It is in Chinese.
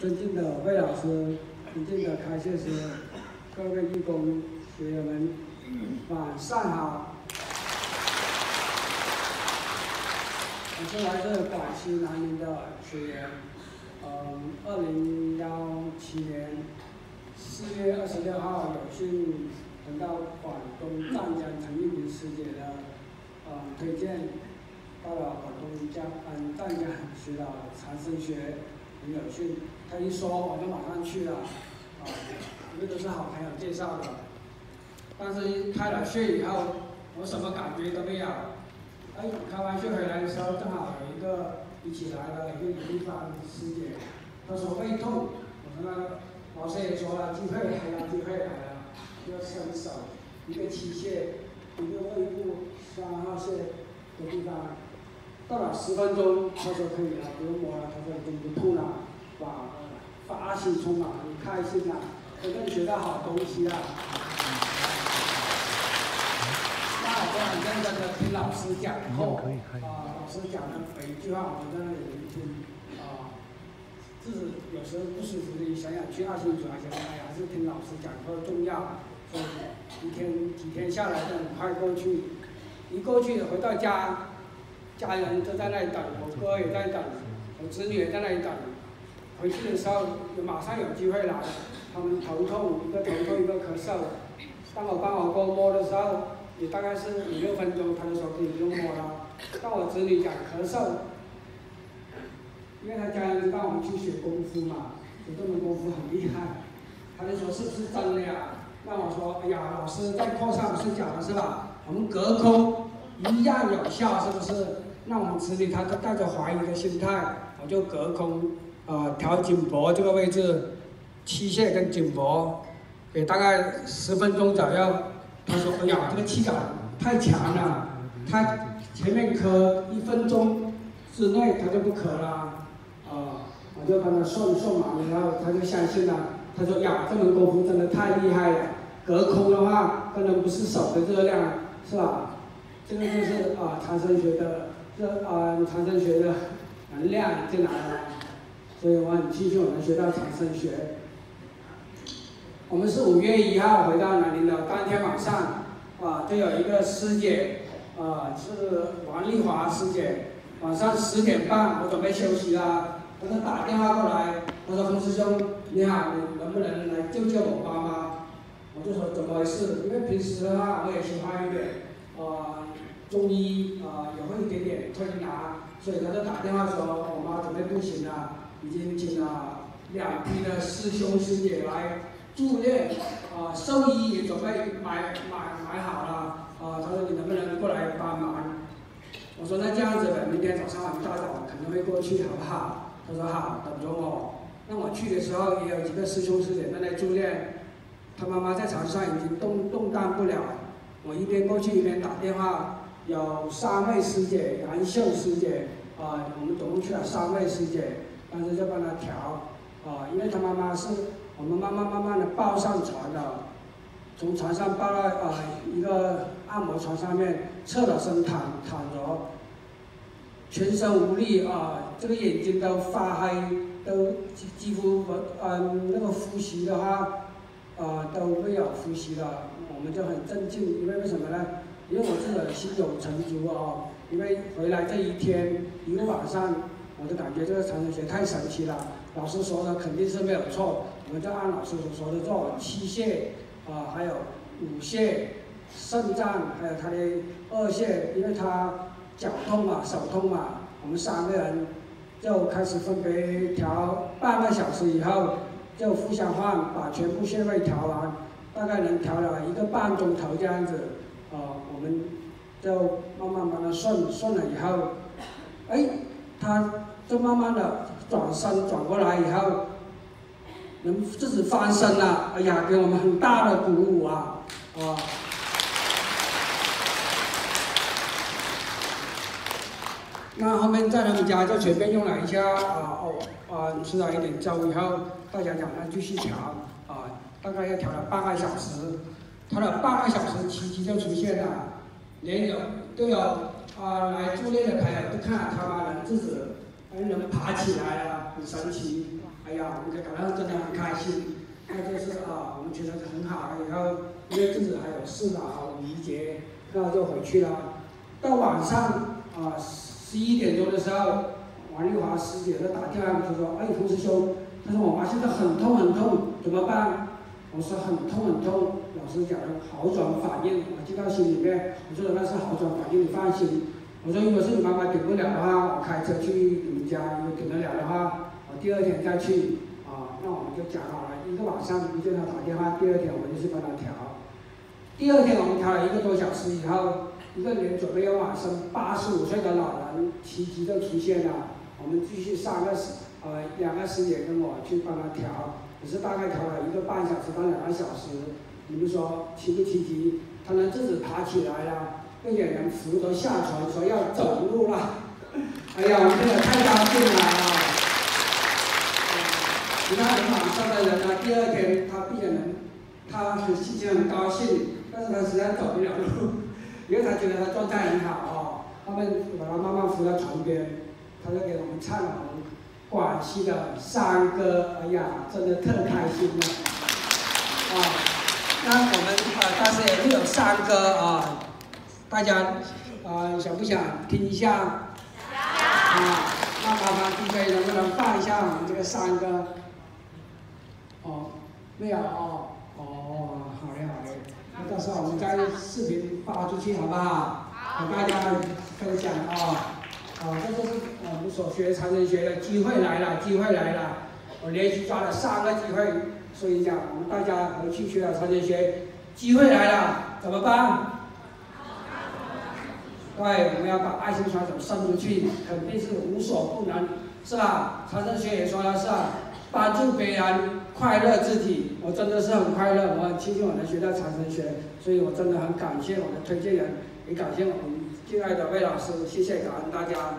尊敬的魏老师，尊敬的开谢师，各位义工学员们，晚上好。我是来自广西南宁的学员，2017年4月26号有幸得到广东湛江陈玉明师姐的推荐，到了广东湛江学了长生学，很有幸。他一说我就马上去了，因为都是好朋友介绍的。但是开了穴以后，我什么感觉都没有。开完穴回来的时候，正好有一个一起来的一个李丽芳师姐，她说胃痛，我说那老师也说了，机会来了，机会来了，要伸手，一个器械，一个胃部3号穴的地方，到了10分钟，她说可以了，不用摸了，她说已经不痛了，哇，发喜充满，很开心呐，真正学到好东西了。我很认真的听老师讲后，老师讲的每一句话我都在那里聆听，自己有时候不舒服的想去2星组啊，想还是听老师讲课重要，所以几天下来就很快过去，一过去回到家，家人都在那里等，我哥也在等，我侄女也在那里等，回去的时候马上有机会来，他们头痛，一个头痛一个咳嗽，当我帮我哥摸的时候。也大概是5、6分钟，他就说可以不用摸了。但我侄女讲咳嗽，因为他家人知道我们去学功夫嘛，学这门功夫很厉害，他就说是不是真的呀？那我说，哎呀，老师在课上是讲的是吧？我们隔空一样有效，是不是？那我们侄女她就带着怀疑的心态，我就隔空调颈脖这个位置，器械跟颈脖，也大概10分钟左右。他说：“哎呀，这个气感太强了，他前面咳1分钟之内他就不咳了，我就帮他算完，然后他就相信了。他说呀，这门功夫真的太厉害了，隔空的话根本不是手的热量，是吧？这个就是长生学的长生学的能量进来了，所以我很庆幸我能学到长生学。”我们是5月1号回到南宁的，当天晚上，就有一个师姐，是王丽华师姐，晚上10点半，我准备休息了，她就打电话过来，她说：“洪师兄，你好，你能不能来救救我妈妈？”我就说怎么回事？因为平时的话，我也喜欢一点，中医，也会一点点推拿，所以她就打电话说，我妈准备不行了，已经请了2批的师兄师姐来。助练，兽医也准备买好了，他说你能不能过来帮忙？我说那这样子的，明天早上一大早肯定会过去，好不好？他说好，等着我。那我去的时候也有几个师兄师姐在那助练，他妈妈在床上已经动弹不了，我一边过去一边打电话，有3位师姐，杨秀师姐，我们总共去了3位师姐，当时就帮他调，因为他妈妈是。我们慢慢的抱上床了，从床上抱到一个按摩床上面，侧着身躺着，全身无力这个眼睛都发黑，都几乎那个呼吸的话都没有呼吸了，我们就很震惊，因为为什么呢？因为我自己心有成竹因为回来这一天一个晚上，我就感觉这个长生学太神奇了，老师说的肯定是没有错。我们就按老师所说的做器械，还有5穴、肾脏，还有他的2穴，因为他脚痛嘛、手痛嘛，我们3个人就开始分别调半个小时以后，就互相换，把全部穴位调完，大概能调了1个半钟头这样子，我们就慢慢帮他顺了以后，他就慢慢的转身转过来以后。能自己翻身了，哎呀，给我们很大的鼓舞那后面在他们家就随便用了一下吃了一点粥以后，大家讲继续调大概要调了半个小时，调了半个小时，奇迹就出现了，连都有来助练的朋友都看到他妈能自己能爬起来了。很神奇，哎呀，我们就感到真的很开心。那就是我们觉得很好。然后因为自己还有事嘛五一节，然后就回去了。到晚上11点多的时候，王丽华师姐就打电话就说：“哎，洪师兄，他说我妈现在很痛很痛，怎么办？”我说很痛很痛，老师讲的好转反应，我记到心里面。我说那是好转反应，你放心。我说如果是你妈妈顶不了的话，我开车去你们家；如果顶得了的话，我第2天再去。那我们就讲好了，一个晚上不见他打电话，第2天我们就去帮他调。第2天我们调了1个多小时以后，一个连准备要往生85岁的老人奇迹就出现了。我们继续2个师姐跟我去帮他调，只是大概调了1个半小时到2个小时。你们说奇不奇迹？他能自己爬起来了，并且连扶都下床，说要走路了。哎呀，我们真的太高兴了啊！其他人往上的人呢，第2天他并且他很心情很高兴，但是他实在走不了路，因为他觉得他状态很好他们把他慢慢扶到床边，他就给我们唱了我们广西的山歌，哎呀，真的特开心了那我们当时也会有山歌大家想不想听一下？那麻烦 DJ 能不能放一下我们这个山歌？没有好嘞。那到时候我们在视频发出去好不好？和大家分享这就是我们所学长生学的机会来了，我连续抓了3个机会，所以讲我们大家回去学了长生学，机会来了怎么办？对，我们要把爱心传承送出去，肯定是无所不能，是吧？长生学也说了是吧？帮助别人，快乐自己，我真的是很快乐，我很庆幸我能学到长生学，所以我真的很感谢我的推荐人，也感谢我们敬爱的魏老师，谢谢，感恩大家。